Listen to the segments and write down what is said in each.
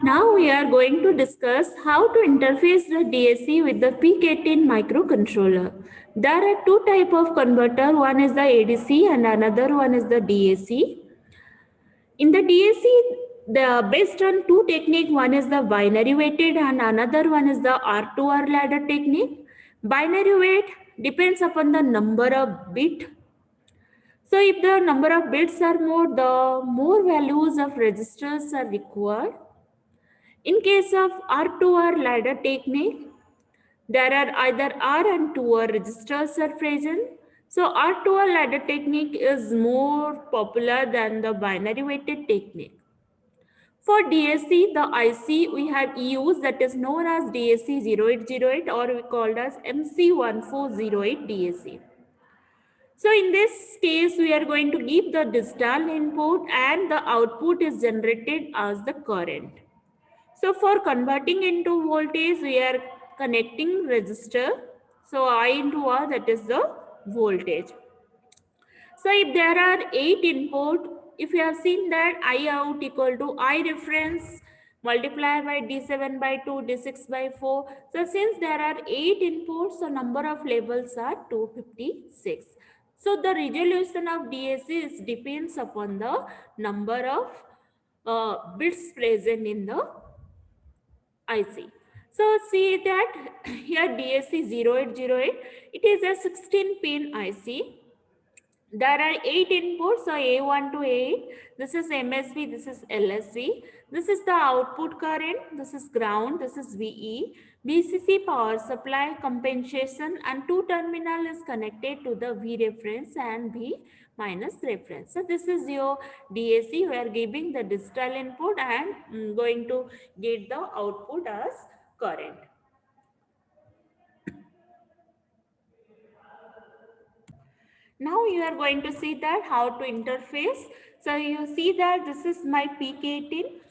Now we are going to discuss how to interface the DAC with the PIC18 microcontroller. There are two types of converter. One is the ADC and another one is the DAC. In the DAC, based on two technique, one is the binary weighted and another one is the R2R ladder technique. Binary weight depends upon the number of bit. So if the number of bits are more, the more values of registers are required. In case of R2R ladder technique, there are either R and 2R registers are present. So R2R ladder technique is more popular than the binary weighted technique. For DAC, the IC we have used that is known as DAC 0808 or we called as MC1408 DAC. So in this case, we are going to give the digital input and the output is generated as the current. So for converting into voltage, we are connecting resistor. So I into R, that is the voltage. So if there are 8 input, if you have seen that I out equal to I reference multiplied by D7 by 2, D6 by 4. So since there are 8 inputs, so number of labels are 256. So the resolution of DAC is depends upon the number of bits present in the IC. So see that here DAC 0808, it is a 16 pin IC. There are 8 inputs, so A1 to A8. This is MSB, this is LSB. This is the output current, this is ground, this is VE. BCC power supply compensation and two terminal is connected to the V reference and V minus reference. So this is your DAC. We are giving the digital input and going to get the output as current. Now you are going to see that how to interface. So you see that this is my PIC18.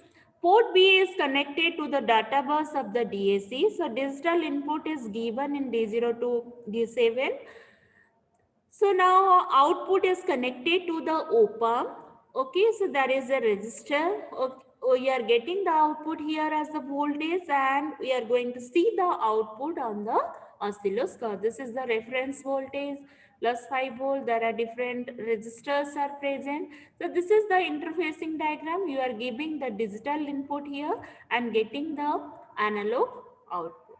Port B is connected to the data bus of the DAC. So digital input is given in D0 to D7. So now output is connected to the op-amp. Okay, so there is a resistor. Okay, we are getting the output here as the voltage and we are going to see the output on the oscilloscope. This is the reference voltage plus 5 volt. There are different resistors are present. So this is the interfacing diagram. You are giving the digital input here and getting the analog output.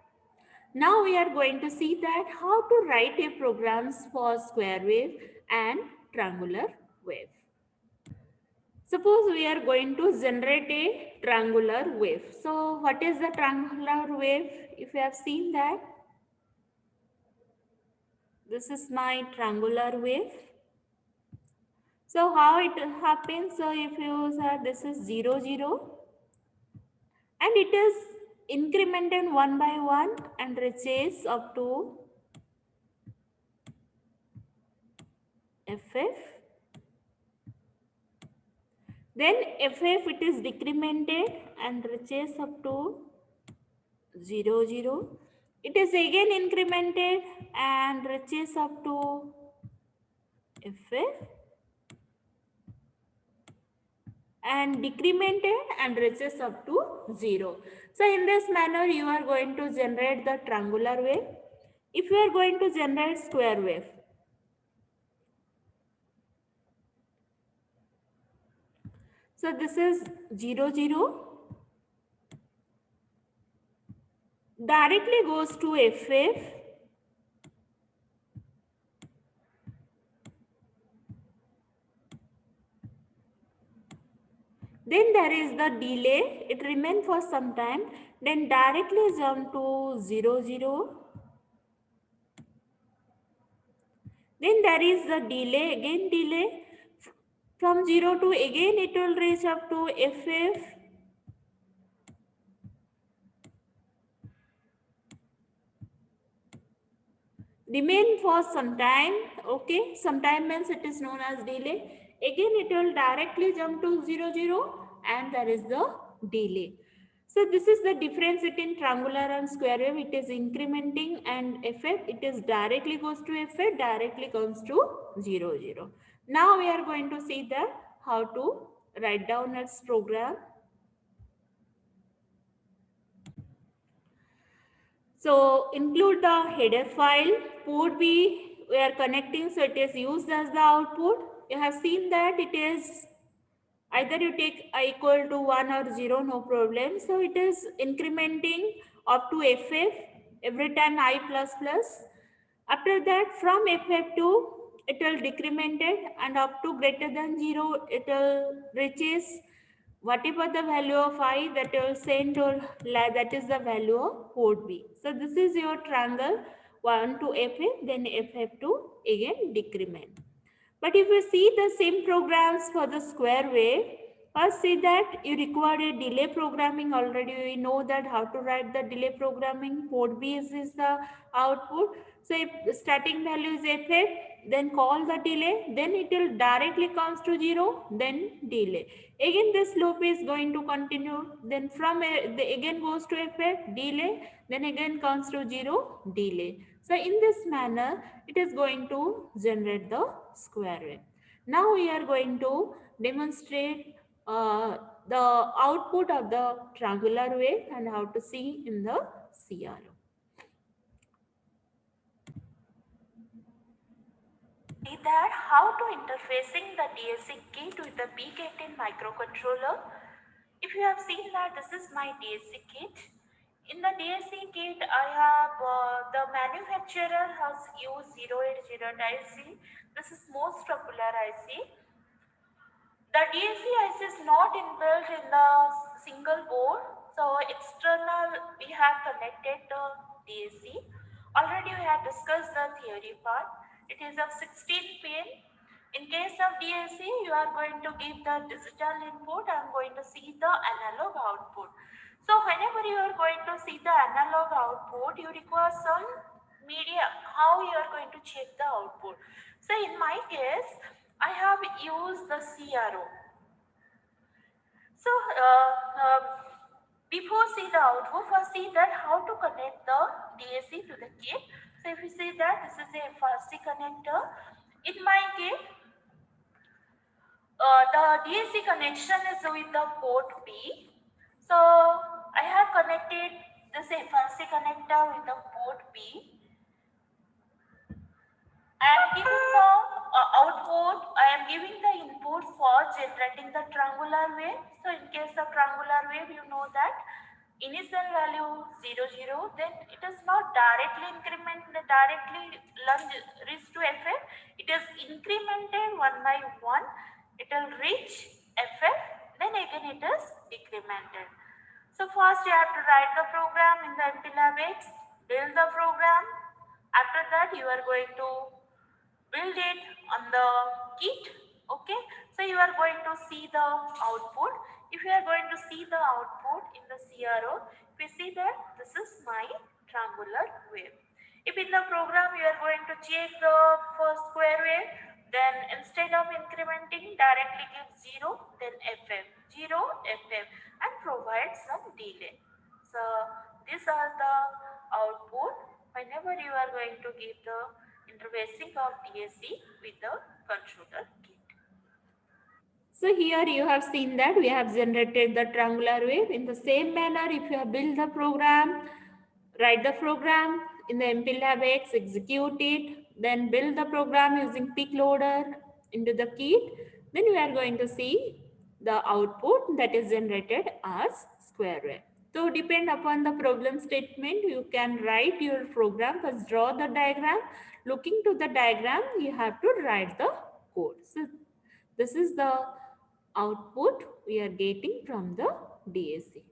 Now we are going to see that how to write a programs for square wave and triangular wave. Suppose we are going to generate a triangular wave. So what is the triangular wave? If you have seen that, this is my triangular wave. So how it happens? So if you say this is 0, 0 and it is incremented one by one and reaches up to FF. Then FF it is decremented and reaches up to 0, 0. It is again incremented and reaches up to FF and decremented and reaches up to 0. So in this manner you are going to generate the triangular wave. If you are going to generate square wave, so this is 0, 0. Directly goes to FF. Then there is the delay. It remains for some time. Then directly jump to 0, 0. Then there is the delay. Again delay. From 0 to again it will reach up to FF. Remain for some time. Okay. Some time means it is known as delay. Again it will directly jump to 0, 0 and there is the delay. So this is the difference between triangular and square wave. It is incrementing and FF. It is directly goes to FF, directly comes to 0, 0. Now we are going to see that how to write down its program. So include the header file. Port B we are connecting, so it is used as the output. You have seen that it is either you take I equal to 1 or 0, no problem. So it is incrementing up to FF every time I plus plus. After that, from FF2 it will decremented and up to greater than 0 it will reaches whatever the value of I that you will send to that is the value of port B. So this is your triangle 1 to FF, then FF2 again decrement. But if you see the same programs for the square wave, first see that you require a delay programming already. We know that how to write the delay programming. Port B is the output. So if the starting value is FF, then call the delay, then it will directly comes to 0, then delay. Again this loop is going to continue, then from again goes to FF, delay, then again comes to 0, delay. So in this manner, it is going to generate the square wave. Now we are going to demonstrate the output of the triangular wave and how to see in the CRO. See that how to interfacing the DAC kit with the PIC18 microcontroller. If you have seen that this is my DAC kit. In the DAC kit, I have the manufacturer has used 080 IC. This is most popular IC. The DAC IC is not inbuilt in the single board. So external we have connected the DAC. Already we have discussed the theory part. It is a 16 pin. In case of DAC, you are going to give the digital input. I am going to see the analog output. So whenever you are going to see the analog output, you require some media. How you are going to check the output? So in my case, I have used the CRO. So before see the output, first see that how to connect the DAC to the kit. So if you see that this is a FAST connector. In my kit, the DAC connection is with the port B. So I have connected this FRC connector with the port B. I am giving the output, I am giving the input for generating the triangular wave. So in case of triangular wave, you know that initial value 0, 0, then it is not directly reach to FF. It is incremented 1 by 1. It will reach FF, then again it is decremented. So first you have to write the program in the MPLAB-X, build the program. After that you are going to build it on the kit. Okay, so you are going to see the output. If you are going to see the output in the CRO, we see that this is my triangular wave. If in the program you are going to check the first square wave, then instead of incrementing, directly give 0, then FF, 0, FF, and provide some delay. So these are the output whenever you are going to give the interfacing of DAC with the controller kit. So here you have seen that we have generated the triangular wave. In the same manner, if you have built the program, write the program in the MPLAB-X, execute it, then build the program using PIC loader into the kit, then we are going to see the output that is generated as square wave. So depend upon the problem statement, you can write your program, first draw the diagram. Looking to the diagram, you have to write the code. So this is the output we are getting from the DAC.